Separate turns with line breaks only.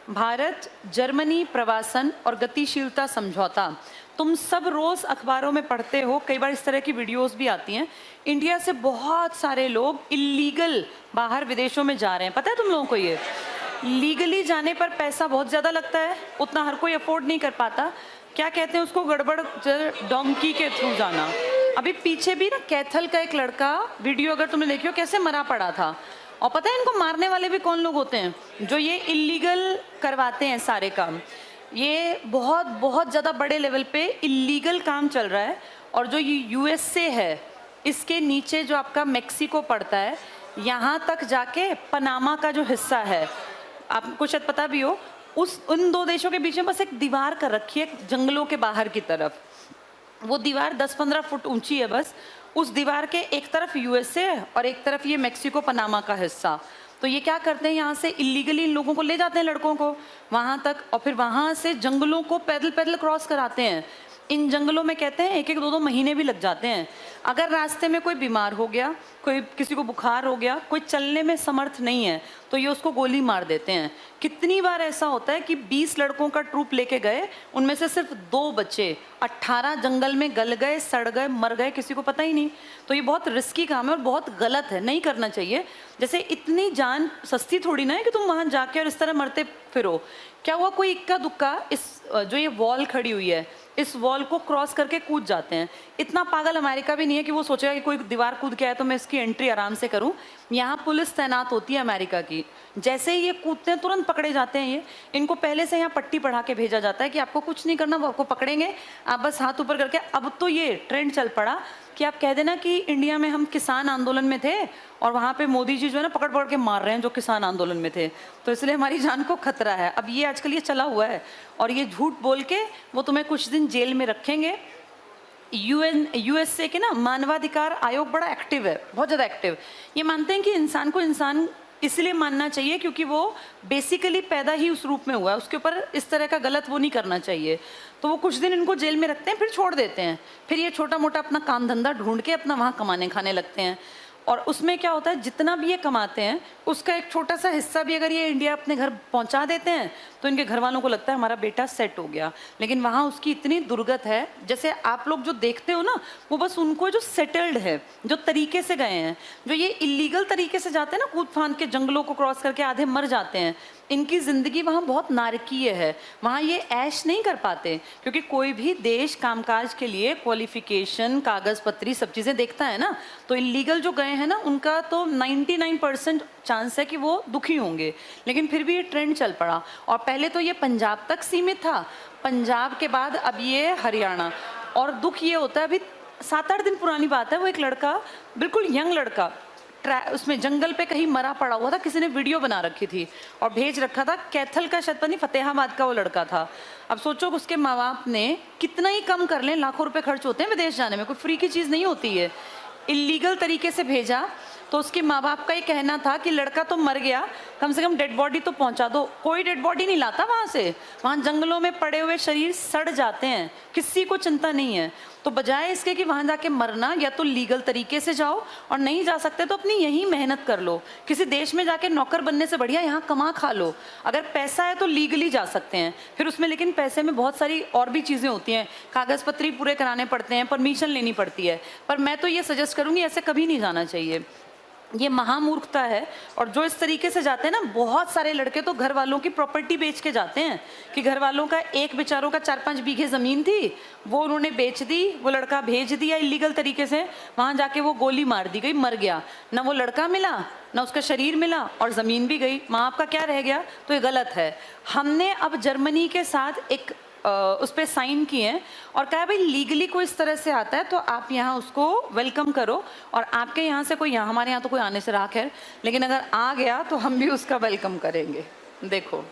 Bharat Germany प्रवासन और गतिशीलता समझौता। तुम सब रोज अखबारों में पढ़ते हो, कई बार इस तरह की वीडियोस भी आती हैं। इंडिया से बहुत सारे लोग इलीगल बाहर विदेशों में जा रहे हैं, पता है तुम लोगों को? ये लीगली जाने पर पैसा बहुत ज़्यादा लगता है, उतना हर कोई अफोर्ड नहीं कर पाता। क्या कहते हैं उसको, गड़बड़ डोंकी के थ्रू जाना। अभी पीछे भी ना कैथल का एक लड़का, वीडियो अगर तुमने देखी हो, कैसे मरा पड़ा था। और पता है इनको मारने वाले भी कौन लोग होते हैं? जो ये इलीगल करवाते हैं सारे काम। ये बहुत बहुत ज़्यादा बड़े लेवल पे इलीगल काम चल रहा है। और जो ये यूएसए है, इसके नीचे जो आपका मेक्सिको पड़ता है, यहाँ तक जाके पनामा का जो हिस्सा है, आपको शायद पता भी हो, उन दो देशों के बीच में बस एक दीवार कर रखी है जंगलों के बाहर की तरफ। वो दीवार 10-15 फुट ऊंची है बस। उस दीवार के एक तरफ यूएसए है और एक तरफ ये मेक्सिको पनामा का हिस्सा। तो ये क्या करते हैं, यहाँ से इलीगली इन लोगों को ले जाते हैं, लड़कों को वहाँ तक, और फिर वहाँ से जंगलों को पैदल पैदल क्रॉस कराते हैं। इन जंगलों में कहते हैं 1-1, 2-2 महीने भी लग जाते हैं। अगर रास्ते में कोई बीमार हो गया, कोई किसी को बुखार हो गया, कोई चलने में समर्थ नहीं है, तो ये उसको गोली मार देते हैं। कितनी बार ऐसा होता है कि 20 लड़कों का ट्रूप लेके गए, उनमें से सिर्फ 2 बचे, 18 जंगल में गल गए, सड़ गए, मर गए, किसी को पता ही नहीं। तो ये बहुत रिस्की काम है और बहुत गलत है, नहीं करना चाहिए। जैसे इतनी जान सस्ती थोड़ी ना है कि तुम वहाँ जाके और इस तरह मरते फिरो। क्या हुआ, कोई इक्का दुक्का इस जो ये वॉल खड़ी हुई है, इस वॉल को क्रॉस करके कूद जाते हैं। इतना पागल अमेरिका भी नहीं है कि वो सोचेगा कि कोई दीवार कूद के आए तो मैं इसकी एंट्री आराम से करूं। यहाँ पुलिस तैनात होती है अमेरिका की। जैसे ही ये कूदते हैं तुरंत पकड़े जाते हैं। ये इनको पहले से यहाँ पट्टी पढ़ा के भेजा जाता है कि आपको कुछ नहीं करना, वो आपको पकड़ेंगे, आप बस हाथ ऊपर करके। अब तो ये ट्रेंड चल पड़ा कि आप कह देना कि इंडिया में हम किसान आंदोलन में थे और वहाँ पे मोदी जी जो है ना पकड़ पकड़ के मार रहे हैं जो किसान आंदोलन में थे, तो इसलिए हमारी जान को खतरा है। अब ये आजकल ये चला हुआ है और ये झूठ बोल के वो तुम्हें कुछ दिन जेल में रखेंगे। यूएसए के ना मानवाधिकार आयोग बड़ा एक्टिव है, बहुत ज़्यादा एक्टिव। ये मानते हैं कि इंसान को इंसान इसलिए मानना चाहिए क्योंकि वो बेसिकली पैदा ही उस रूप में हुआ है, उसके ऊपर इस तरह का गलत वो नहीं करना चाहिए। तो वो कुछ दिन इनको जेल में रखते हैं, फिर छोड़ देते हैं। फिर ये छोटा मोटा अपना काम धंधा ढूंढ के अपना वहाँ कमाने खाने लगते हैं। और उसमें क्या होता है, जितना भी ये कमाते हैं उसका एक छोटा सा हिस्सा भी अगर ये इंडिया अपने घर पहुंचा देते हैं तो इनके घर वालों को लगता है हमारा बेटा सेट हो गया। लेकिन वहाँ उसकी इतनी दुर्गत है, जैसे आप लोग जो देखते हो ना, वो बस उनको जो सेटल्ड है, जो तरीके से गए हैं, जो ये इलीगल तरीके से जाते हैं ना, कूद फांद के जंगलों को क्रॉस करके आधे मर जाते हैं, इनकी ज़िंदगी वहाँ बहुत नारकीय है। वहाँ ये ऐश नहीं कर पाते क्योंकि कोई भी देश कामकाज के लिए क्वालिफिकेशन, कागज़ पत्री, सब चीज़ें देखता है ना। तो इलीगल जो गए हैं ना, उनका तो 99% चांस है कि वो दुखी होंगे। लेकिन फिर भी ये ट्रेंड चल पड़ा और पहले तो ये पंजाब तक सीमित था, पंजाब के बाद अब ये हरियाणा। और दुख ये होता है, अभी 7-8 दिन पुरानी बात है, वो एक लड़का, बिल्कुल यंग लड़का, उसमें जंगल पे कहीं मरा पड़ा हुआ था, किसी ने वीडियो बना रखी थी और भेज रखा था। कैथल का शायद नहीं, फतेहाबाद का वो लड़का था। अब सोचो उसके माँ बाप ने कितना ही कम कर लें, लाखों रुपए खर्च होते हैं विदेश जाने में, कोई फ्री की चीज़ नहीं होती है। इलीगल तरीके से भेजा तो उसके माँ बाप का ये कहना था कि लड़का तो मर गया, कम से कम डेड बॉडी तो पहुंचा दो। कोई डेड बॉडी नहीं लाता वहाँ से, वहाँ जंगलों में पड़े हुए शरीर सड़ जाते हैं, किसी को चिंता नहीं है। तो बजाय इसके कि वहाँ जाके मरना, या तो लीगल तरीके से जाओ और नहीं जा सकते तो अपनी यहीं मेहनत कर लो। किसी देश में जाके नौकर बनने से बढ़िया यहाँ कमा खा लो। अगर पैसा है तो लीगली जा सकते हैं, फिर उसमें लेकिन पैसे में बहुत सारी और भी चीज़ें होती हैं, कागज़ पत्री पूरे कराने पड़ते हैं, परमिशन लेनी पड़ती है। पर मैं तो ये सजेस्ट करूँगी ऐसे कभी नहीं जाना चाहिए, ये महामूर्खता है। और जो इस तरीके से जाते हैं ना, बहुत सारे लड़के तो घर वालों की प्रॉपर्टी बेच के जाते हैं कि घर वालों का एक बेचारों का 4-5 बीघे ज़मीन थी, वो उन्होंने बेच दी, वो लड़का भेज दिया इलीगल तरीके से, वहाँ जाके वो गोली मार दी गई, मर गया। ना वो लड़का मिला, ना उसका शरीर मिला और ज़मीन भी गई, माँ बाप का क्या रह गया? तो ये गलत है। हमने अब जर्मनी के साथ एक उस पर साइन किए हैं और कहा भाई लीगली कोई इस तरह से आता है तो आप यहाँ उसको वेलकम करो। और आपके यहाँ से कोई, यहाँ हमारे यहाँ तो कोई आने से रहा खैर, लेकिन अगर आ गया तो हम भी उसका वेलकम करेंगे। देखो